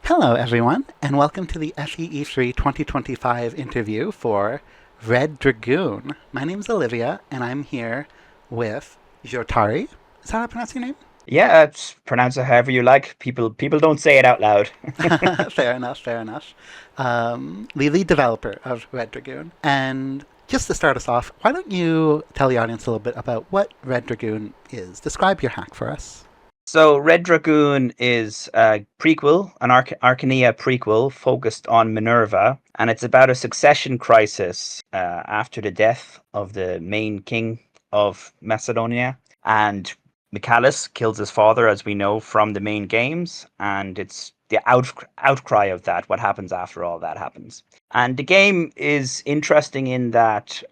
Hello, everyone, and welcome to the FEE3 2025 interview for Red Dragoon. My name's Olivia, and I'm here with Jotari. Is that how I pronounce your name? Yeah, it's pronounce it however you like. People don't say it out loud. Fair enough, fair enough. The lead developer of Red Dragoon. And just to start us off, why don't you tell the audience a little bit about what Red Dragoon is? Describe your hack for us. So Red Dragoon is a prequel, an Archanea prequel focused on Minerva, and it's about a succession crisis after the death of the main king of Macedonia. And Michaelis kills his father, as we know from the main games, and it's the outcry of that, what happens after all that happens. And the game is interesting in that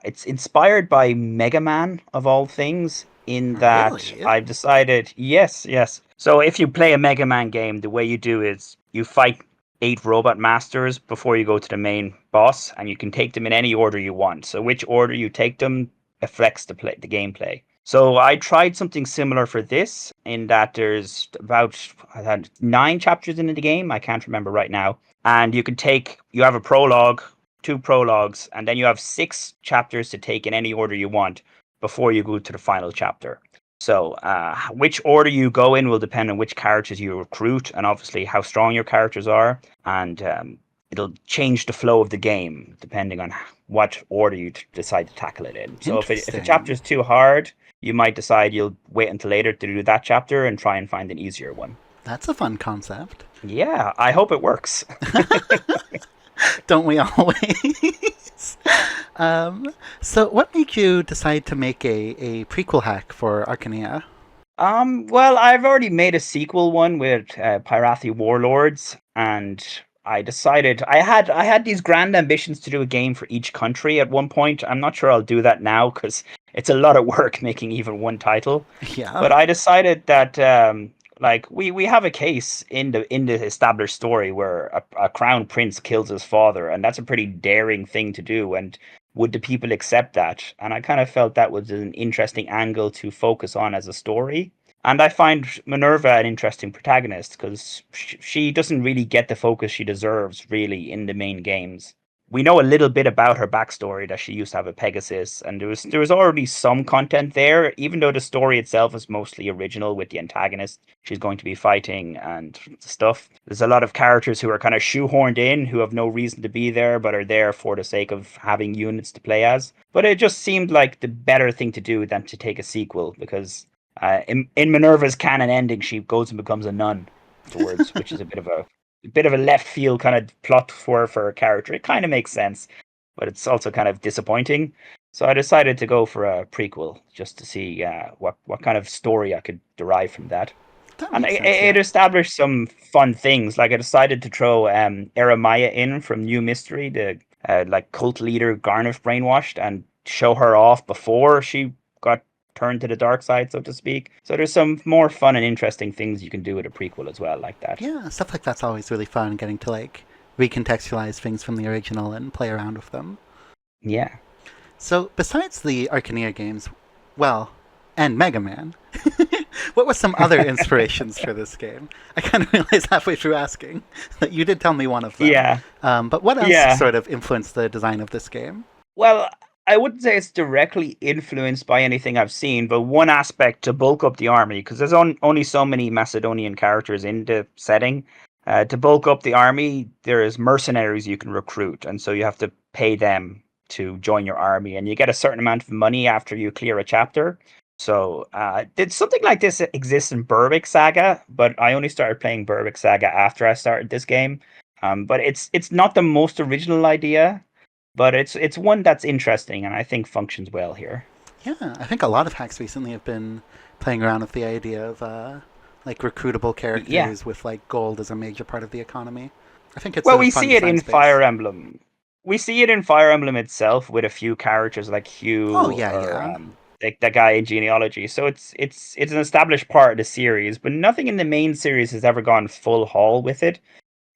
it's inspired by Mega Man, of all things, in that Really? I've decided, yes. So if you play a Mega Man game, the way you do is you fight eight robot masters before you go to the main boss, and you can take them in any order you want. So which order you take them affects the gameplay. So I tried something similar for this, in that there's about I had 9 chapters in the game. I can't remember right now, and you have a prologue, 2 prologues, and then you have 6 chapters to take in any order you want before you go to the final chapter. So, which order you go in will depend on which characters you recruit, and obviously how strong your characters are, and it'll change the flow of the game depending on what order you decide to tackle it in. So, if a chapter Interesting. is too hard, you might decide you'll wait until later to do that chapter and try and find an easier one. That's a fun concept. Yeah, I hope it works. Don't we always? um, so, what made you decide to make a prequel hack for Archanea? Well, I've already made a sequel one with Pyrathi Warlords, and I decided I had these grand ambitions to do a game for each country at one point. I'm not sure I'll do that now because it's a lot of work making even one title. Yeah, But I decided that like we have a case in the established story where a crown prince kills his father, and that's a pretty daring thing to do. And would the people accept that? And I kind of felt that was an interesting angle to focus on as a story. And I find Minerva an interesting protagonist because she doesn't really get the focus she deserves, really, in the main games. We know a little bit about her backstory, that she used to have a Pegasus, and there was already some content there, even though the story itself is mostly original with the antagonist she's going to be fighting and stuff. There's a lot of characters who are kind of shoehorned in, who have no reason to be there, but are there for the sake of having units to play as. But it just seemed like the better thing to do than to take a sequel, because in Minerva's canon ending, she goes and becomes a nun afterwards, which is a bit of a left field kind of plot for a character. It kind of makes sense, but it's also kind of disappointing. So I decided to go for a prequel just to see what kind of story I could derive from that. that And makes it, sense. it Yeah. established some fun things. Like I decided to throw Eremaya in from New Mystery, the like cult leader Garnish brainwashed, and show her off before she got turned to the dark side, so to speak. So there's some more fun and interesting things you can do with a prequel as well, like that. Yeah, stuff like that's always really fun, getting to like recontextualize things from the original and play around with them. Yeah. So, besides the Archanea games, well, and Mega Man, what were some other inspirations for this game? I kind of realized halfway through asking that you did tell me one of them. Yeah. But what else Yeah. sort of influenced the design of this game? Well, I wouldn't say it's directly influenced by anything I've seen, but one aspect to bulk up the army, because there's only so many Macedonian characters in the setting. To bulk up the army, there's mercenaries you can recruit, and so you have to pay them to join your army, and you get a certain amount of money after you clear a chapter. So, did something like this exist in Berwick Saga? But I only started playing Berwick Saga after I started this game. But it's not the most original idea, but it's one that's interesting and I think functions well here. Yeah, I think a lot of hacks recently have been playing around with the idea of like recruitable Yeah. characters with like gold as a major part of the economy. I think it's Well, a we fun see it design in space. Fire Emblem. We see it in Fire Emblem itself with a few characters like Oh Hugh yeah, or yeah. that guy in Genealogy. So it's an established part of the series, but nothing in the main series has ever gone full haul with it.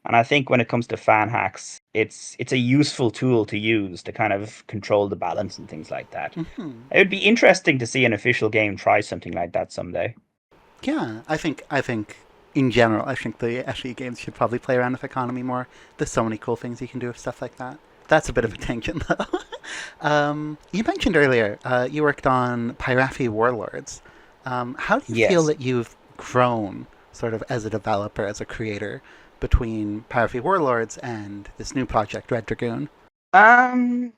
And I think when it comes to fan hacks, it's a useful tool to use to kind of control the balance and things like that. Hmm. It would be interesting to see an official game try something like that someday. Yeah, I think in general, I think the FE games should probably play around with economy more. There's so many cool things you can do with stuff like that. That's a bit of a tangent, though. You mentioned earlier you worked on Pyrafi Warlords. How do you feel Yes. that you've grown, sort of, as a developer, as a creator, between Pyrafi Warlords and this new project, Red Dragoon? Um,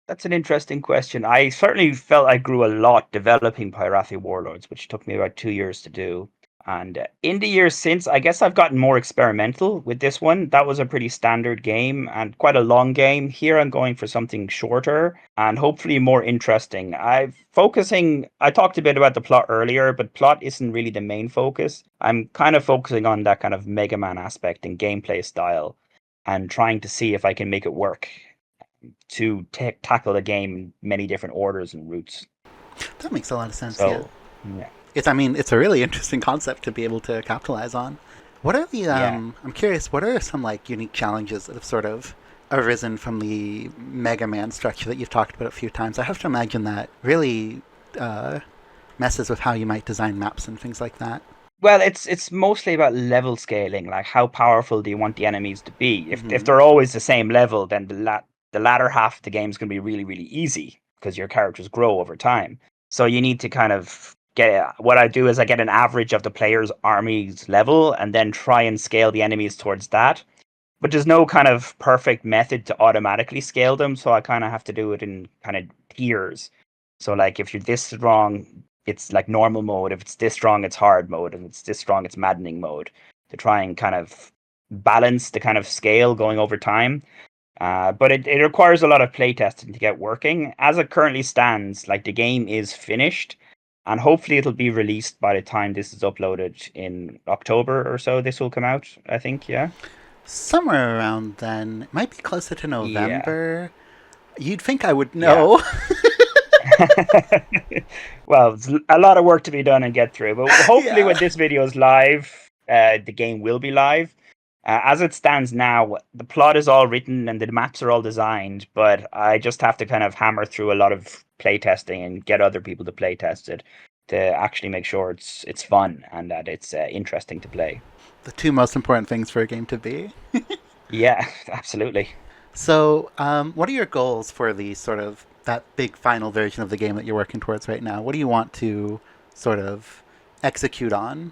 that's an interesting question. I certainly felt I grew a lot developing Pyrathi Warlords, which took me about 2 years to do. And in the years since, I guess I've gotten more experimental with this one. That was a pretty standard game and quite a long game. Here I'm going for something shorter and hopefully more interesting. I talked a bit about the plot earlier, but plot isn't really the main focus. I'm kind of focusing on that kind of Mega Man aspect and gameplay style and trying to see if I can make it work to tackle the game in many different orders and routes. That makes a lot of sense, yeah. So, yeah, I mean, it's a really interesting concept to be able to capitalize on. What are the, yeah. I'm curious, what are some, like, unique challenges that have sort of arisen from the Mega Man structure that you've talked about a few times? I have to imagine that really uh, messes with how you might design maps and things like that. Well, it's mostly about level scaling. Like, how powerful do you want the enemies to be? If Hmm. they're always the same level, then the latter half of the game is going to be really really easy because your characters grow over time. So you need to kind of get. What I do is I get an average of the player's army's level, and then try and scale the enemies towards that. But there's no kind of perfect method to automatically scale them, so I kind of have to do it in kind of tiers. So like if you're this strong, it's like normal mode. If it's this strong, it's hard mode. And if it's this strong, it's maddening mode. To try and kind of balance the kind of scale going over time. But it requires a lot of playtesting to get working. As it currently stands, like the game is finished, and hopefully it'll be released by the time this is uploaded in October or so. This will come out, I think. Yeah. Somewhere around then, it might be closer to Yeah. November. You'd think I would Yeah. know. Well, it's a lot of work to be done and get through, but hopefully Yeah. when this video is live, the game will be live. As it stands now, the plot is all written and the maps are all designed, but I just have to kind of hammer through a lot of playtesting and get other people to playtest it to actually make sure it's fun and that it's interesting to play. The two most important things for a game to be. Yeah, absolutely. So, what are your goals for the sort of that big final version of the game that you're working towards right now? What do you want to sort of execute on?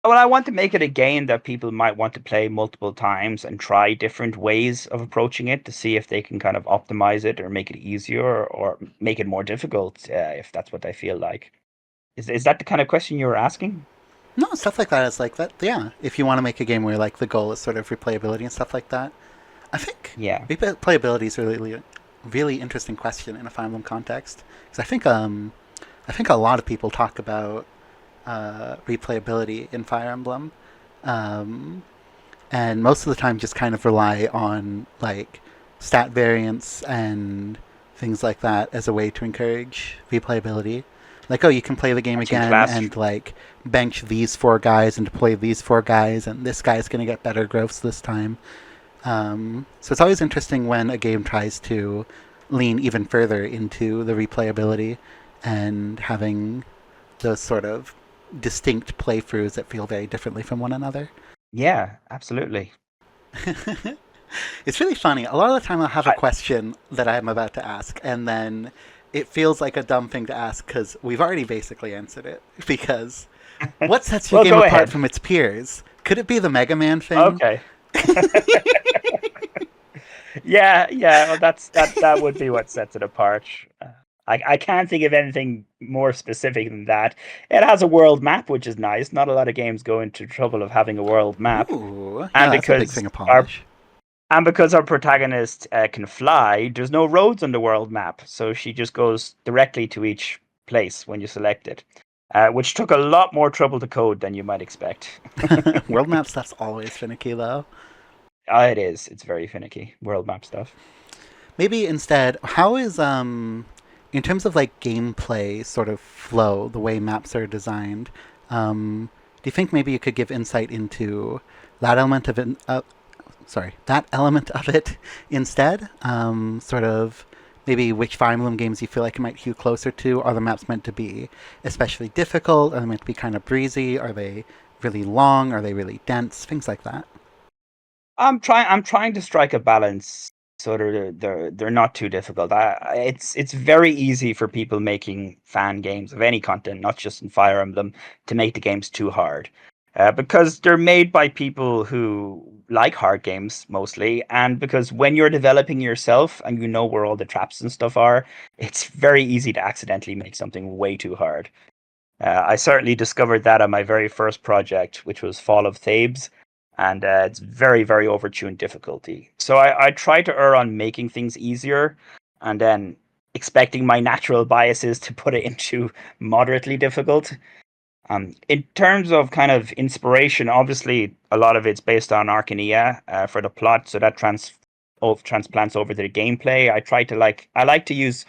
Well, I want to make it a game that people might want to play multiple times and try different ways of approaching it to see if they can kind of optimize it or make it easier or make it more difficult if that's what they feel like. Is that the kind of question you were asking? No, stuff like that is like that. Yeah, if you want to make a game where like the goal is sort of replayability and stuff like that, I think Yeah. replayability is a really interesting question in a Fire Emblem context because I think a lot of people talk about replayability in Fire Emblem, um, and most of the time just kind of rely on like stat variance and things like that as a way to encourage replayability. Like, oh, you can play the game Matching again class. and like bench these four guys and deploy these four guys, and this guy's going to get better growths this time. So it's always interesting when a game tries to lean even further into the replayability and having those sort of distinct playthroughs that feel very differently from one another. Yeah, absolutely. It's really funny. A lot of the time I'll have a I, question that I'm about to ask, and then it feels like a dumb thing to ask because we've already basically answered it. Because what sets your well, game go apart ahead. from its peers? Could it be the Mega Man thing? Okay. Yeah, yeah. Well, that would be what sets it apart. I can't think of anything more specific than that. It has a world map, which is nice. Not a lot of games go into trouble of having a world map, Ooh, yeah, and that's a big because thing of our polish. protagonist can fly, there's no roads on the world map, so she just goes directly to each place when you select it, which took a lot more trouble to code than you might expect. World map stuff's always finicky, though. It is. It's very finicky world map stuff. Maybe instead, how is in terms of like gameplay sort of flow, the way maps are designed? Do you think maybe you could give insight into that element of it? That element of it instead. Sort of maybe which Fire Emblem games you feel like it might hew closer to. Are the maps meant to be especially difficult? Are they meant to be kind of breezy? Are they really long? Are they really dense? Things like that. I'm trying to strike a balance so they're not too difficult. It's very easy for people making fan games of any content, not just in Fire Emblem, to make the games too hard. Because they're made by people who like hard games mostly, and because when you're developing yourself and you know where all the traps and stuff are, it's very easy to accidentally make something way too hard. I certainly discovered that on my very first project, which was Fall of Thebes, and it's very, very overtuned difficulty. So I try to err on making things easier, and then expecting my natural biases to put it into moderately difficult. In terms of kind of inspiration, obviously a lot of it's based on Archanea for the plot, so that transplants over to the gameplay. I like to use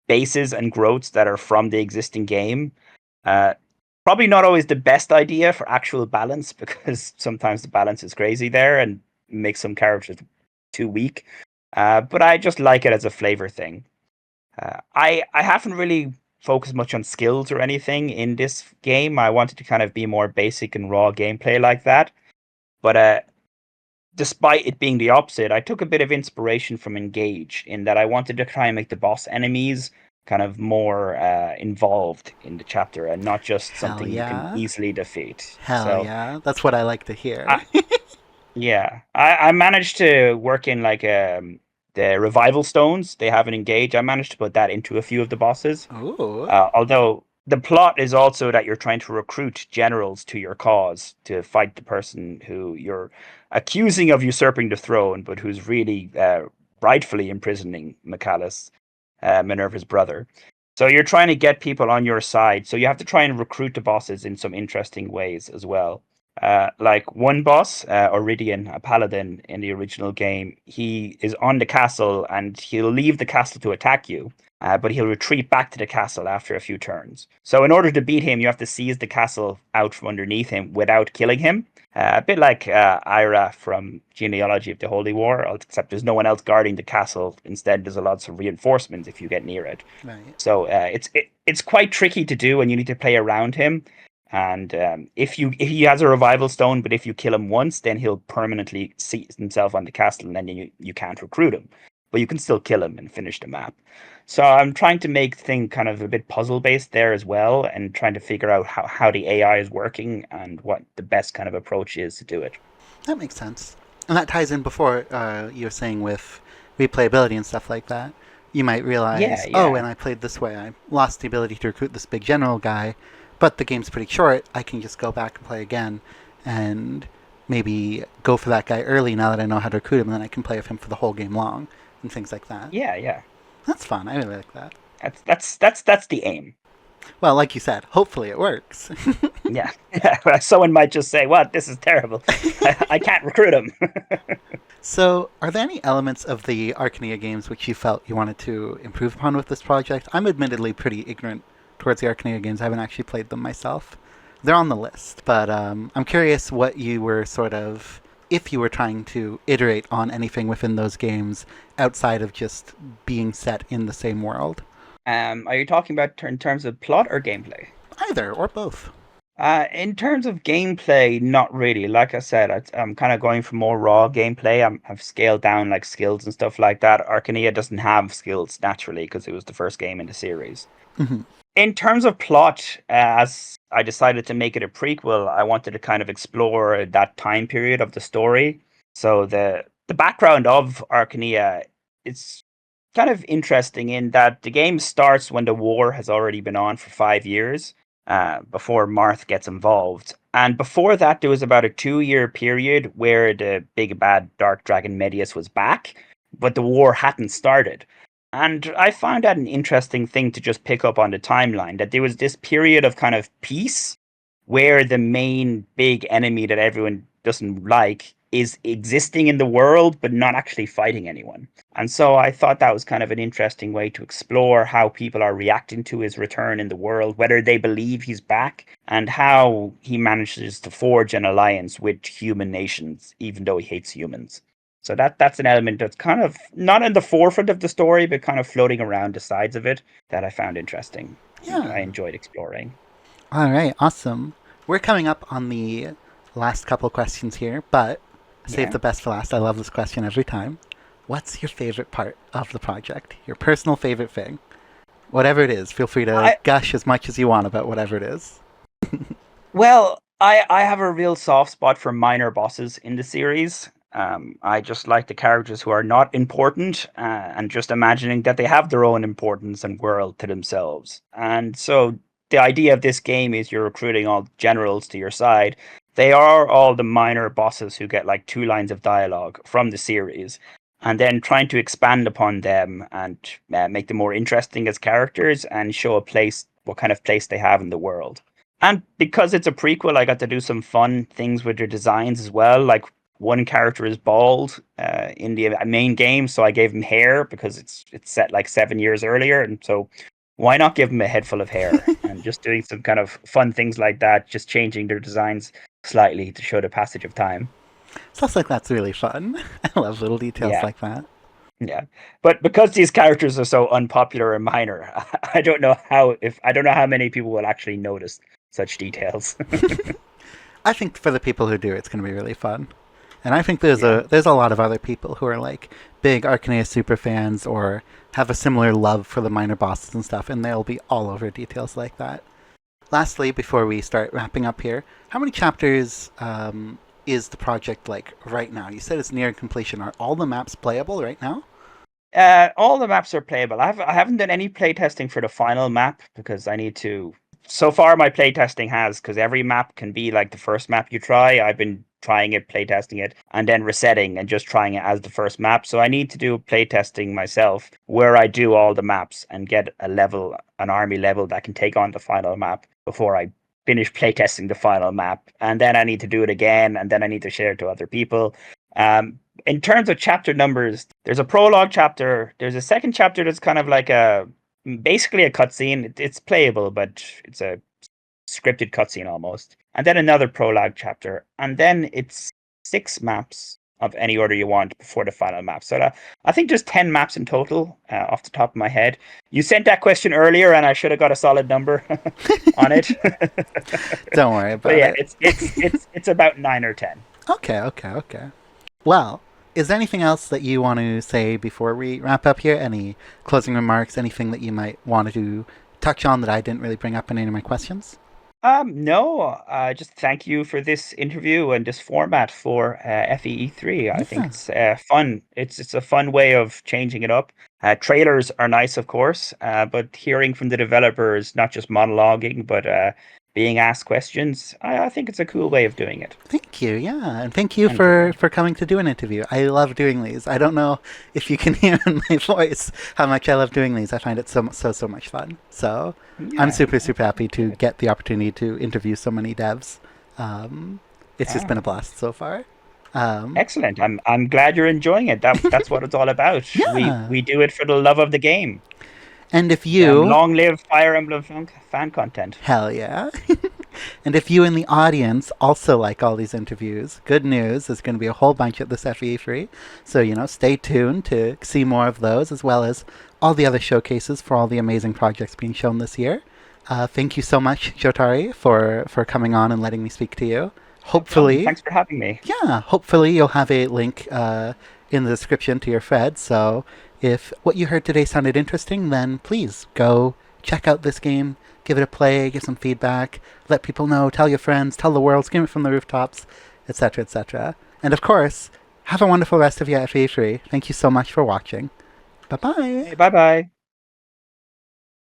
bases and growths that are from the existing game. uh, Probably not always the best idea for actual balance because sometimes the balance is crazy there and makes some characters too weak. But I just like it as a flavor thing. I haven't really focused much on skills or anything in this game. I wanted to kind of be more basic and raw gameplay like that. But despite it being the opposite, I took a bit of inspiration from Engage in that I wanted to try and make the boss enemies kind of more involved in the chapter and not just Hell something you can yeah. easily defeat. Hell So, yeah. That's what I like to hear. I, yeah, I managed to work in like the revival stones they have in Engage. I managed to put that into a few of the bosses. Ooh. Although the plot is also that you're trying to recruit generals to your cause to fight the person who you're accusing of usurping the throne, but who's really rightfully imprisoning Michaelis, Minerva's brother. So you're trying to get people on your side. So you have to try and recruit the bosses in some interesting ways as well. Like one boss, Oridian, a paladin in the original game, he is on the castle and he'll leave the castle to attack you, but he'll retreat back to the castle after a few turns. So in order to beat him, you have to seize the castle out from underneath him without killing him. A bit like Ira from Genealogy of the Holy War, except there's no one else guarding the castle. Instead, there's a lots of reinforcements if you get near it. Right. So it's quite tricky to do, and you need to play around him. And if he has a revival stone, but if you kill him once, then he'll permanently seat himself on the castle, and then you can't recruit him. But you can still kill him and finish the map. So I'm trying to make the thing kind of a bit puzzle based there as well, and trying to figure out how the AI is working and what the best kind of approach is to do it. That makes sense. And that ties in before you were saying with replayability and stuff like that. You might Yeah, realize, oh, yeah. when I played this way, I lost the ability to recruit this big general guy, but the game's pretty short. I can just go back and play again and maybe go for that guy early now that I know how to recruit him, and then I can play with him for the whole game long and things like that. Yeah, yeah. That's fun. I really like that. That's the aim. Well, like you said, hopefully it works. Yeah. Yeah. Someone might just say, "What? This is terrible. I can't recruit him." So, are there any elements of the Arcania games which you felt you wanted to improve upon with this project? I'm admittedly pretty ignorant towards the Arcania games. I haven't actually played them myself. They're on the list, but I'm curious what you were sort of, if you were trying to iterate on anything within those games outside of just being set in the same world. Are you talking about in terms of plot or gameplay? Either or both. In terms of gameplay, not really. Like I said, I'm kind of going for more raw gameplay. I've scaled down like skills and stuff like that. Arcania doesn't have skills naturally because it was the first game in the series. Hmm. In terms of plot, as I decided to make it a prequel, I wanted to kind of explore that time period of the story. So the background of Arcania, it's kind of interesting in that the game starts when the war has already been on for 5 years, before Marth gets involved. And before that, there was about a 2 year period where the big bad dark dragon Medius was back, but the war hadn't started. And I found that an interesting thing to just pick up on the timeline, that there was this period of kind of peace where the main big enemy that everyone doesn't like is existing in the world, but not actually fighting anyone. And so I thought that was kind of an interesting way to explore how people are reacting to his return in the world, whether they believe he's back, and how he manages to forge an alliance with human nations, even though he hates humans. So that's an element that's kind of not in the forefront of the story, but kind of floating around the sides of it that I found interesting and Yeah. I enjoyed exploring. All right. Awesome. We're coming up on the last couple questions here, but save Yeah. the best for last. I love this question every time. What's your favorite part of the project? Your personal favorite thing? Whatever it is, feel free to I gush as much as you want about whatever it is. I have a real soft spot for minor bosses in the series. I just like the characters who are not important, and just imagining that they have their own importance and world to themselves. And so the idea of this game is you're recruiting all generals to your side. They are all the minor bosses who get like two lines of dialogue from the series, and then trying to expand upon them and make them more interesting as characters and show what kind of place they have in the world. And because it's a prequel, I got to do some fun things with their designs as well. Like one character is bald in the main game, so I gave him hair because it's set like 7 years earlier, and so why not give him a head full of hair? And just doing some kind of fun things like that, just changing their designs slightly to show the passage of time. Stuff like that's really fun. I love little details Yeah, like that. yeah. But because these characters are so unpopular and minor, I don't know how many people will actually notice such details. I think for the people who do, it's going to be really fun. And I think there's Yeah. a lot of other people who are like big Archanea super fans or have a similar love for the minor bosses and stuff, and they'll be all over details like that. Lastly, before we start wrapping up here, how many chapters is the project like right now? You said it's near completion. Are all the maps playable right now? All the maps are playable. I haven't done any playtesting for the final map because I need to. So far, my playtesting has, because every map can be like the first map you try. I've been trying it, playtesting it, and then resetting and just trying it as the first map. So I need to do playtesting myself where I do all the maps and get an army level that can take on the final map before I finish playtesting the final map. And then I need to do it again, and then I need to share it to other people. In terms of chapter numbers, there's a prologue chapter. There's a second chapter that's kind of like basically a cutscene. It's playable, but it's a scripted cutscene almost. And then another prologue chapter, and then it's 6 maps of any order you want before the final map. So I think there's 10 maps in total, off the top of my head. You sent that question earlier, and I should have got a solid number on it. Don't worry But about yeah, it. it's about 9 or 10. Okay. Well, is there anything else that you want to say before we wrap up here? Any closing remarks? Anything that you might want to touch on that I didn't really bring up in any of my questions? No, just thank you for this interview and this format for FEE3. I think Yeah. it's fun. It's a fun way of changing it up. Trailers are nice, of course, but hearing from the developers, not just monologuing, but being asked questions, I think it's a cool way of doing it. Thank you. Yeah, and thank you Thank you. for coming to do an interview. I love doing these. I don't know if you can hear in my voice how much I love doing these. I find it so much fun. So I'm Yeah, super happy to good. get the opportunity to interview so many devs. It's just Yeah. been a blast so far. Um, Excellent. I'm glad you're enjoying it. That's what it's all about. yeah, We do it for the love of the game. and if you Long live Fire Emblem fan content. hell yeah. And if you in the audience also like all these interviews, good news, there's going to be a whole bunch at this FE3. So, stay tuned to see more of those, as well as all the other showcases for all the amazing projects being shown this year. Thank you so much, Jotari, for coming on and letting me speak to you. Hopefully, Thanks for having me. yeah, hopefully you'll have a link in the description to your Fed. So if what you heard today sounded interesting, then please go check out this game, give it a play, give some feedback, let people know, tell your friends, tell the world, scream it from the rooftops, etc., etc. And of course, have a wonderful rest of your FE3. Thank you so much for watching. Bye bye. Bye bye.